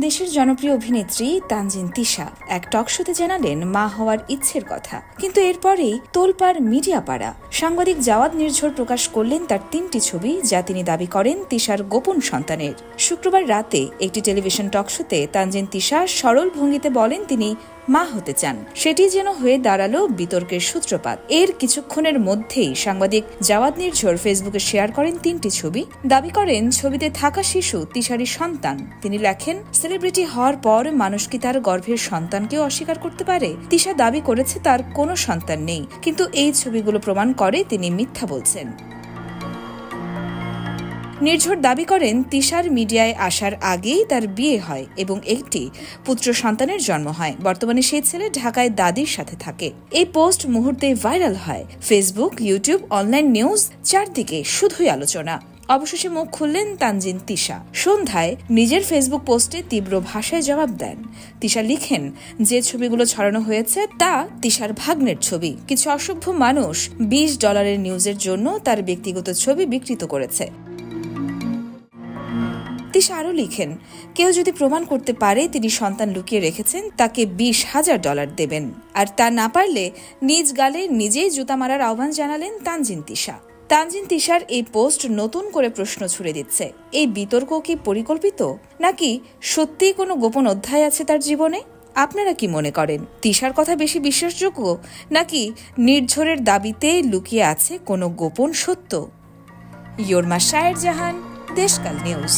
দেশের জনপ্রিয় অভিনেত্রী তানজিন তিশা এক টকশোতে জানালেন মা হওয়ার ইচ্ছের কথা, কিন্তু এরপরেই তোলপাড় মিডিয়া পাড়া। সাংবাদিক জাওয়াদ নির্ঝর প্রকাশ করলেন তার 3টি ছবি, যা তিনি দাবি করেন তিশার গোপন সন্তানের। শুক্রবার রাতে একটি টেলিভিশন টকশোতে তানজিন তিশা সরল ভঙ্গিতে বলেন তিনি মা হতে চান। সেটি যেন হয়ে দাঁড়ালো বিতর্কের সূত্রপাত। এর কিছুক্ষণের মধ্যেই সাংবাদিক জাওয়াদ নির্ঝর ফেসবুকে শেয়ার করেন 3টি ছবি। দাবি করেন ছবিতে থাকা শিশু তিশারই সন্তান। তিনি লেখেন, সেলিব্রিটি হওয়ার পর মানুষ কি তার গর্ভের সন্তানকেও অস্বীকার করতে পারে? তিশা দাবি করেছে তার কোনো সন্তান নেই, কিন্তু এই ছবিগুলো প্রমাণ করে তিনি মিথ্যা বলছেন। নির্ঝর দাবি করেন তিশার মিডিয়ায় আসার আগেই তার বিয়ে হয় এবং একটি পুত্র সন্তানের জন্ম হয়। বর্তমানে সেই ছেলে ঢাকায় দাদির সাথে থাকে। এই পোস্ট মুহূর্তে ভাইরাল হয়। ফেসবুক, ইউটিউব, অনলাইন নিউজ, চারদিকে শুধুই আলোচনা। অবশেষে মুখ খুললেন তানজিন তিশা। সন্ধ্যায় নিজের ফেসবুক পোস্টে তীব্র ভাষায় জবাব দেন। তিশা লিখেন, যে ছবিগুলো ছড়ানো হয়েছে তা তিশার ভাগ্নের ছবি। কিছু অসভ্য মানুষ $20 নিউজের জন্য তার ব্যক্তিগত ছবি বিকৃত করেছে। তিশা আরও লিখেন, কেউ যদি প্রমাণ করতে পারে তিনি সন্তান লুকিয়ে রেখেছেন, তাকে $20,000 দেবেন। আর তা না পারলে নিজ গালে নিজেই জুতা মারার আহ্বান জানালেন তানজিন তিশা। তানজিন তিশার এই পোস্ট নতুন করে প্রশ্ন ছুড়ে দিচ্ছে, এই বিতর্ক কি পরিকল্পিত, নাকি সত্যিই কোনো গোপন অধ্যায় আছে তার জীবনে? আপনারা কি মনে করেন, তিশার কথা বেশি বিশ্বাসযোগ্য, নাকি নির্ঝরের দাবিতে লুকিয়ে আছে কোনো গোপন সত্য? ইয়োরমা শায়ের জাহান, দেশকাল নিউজ।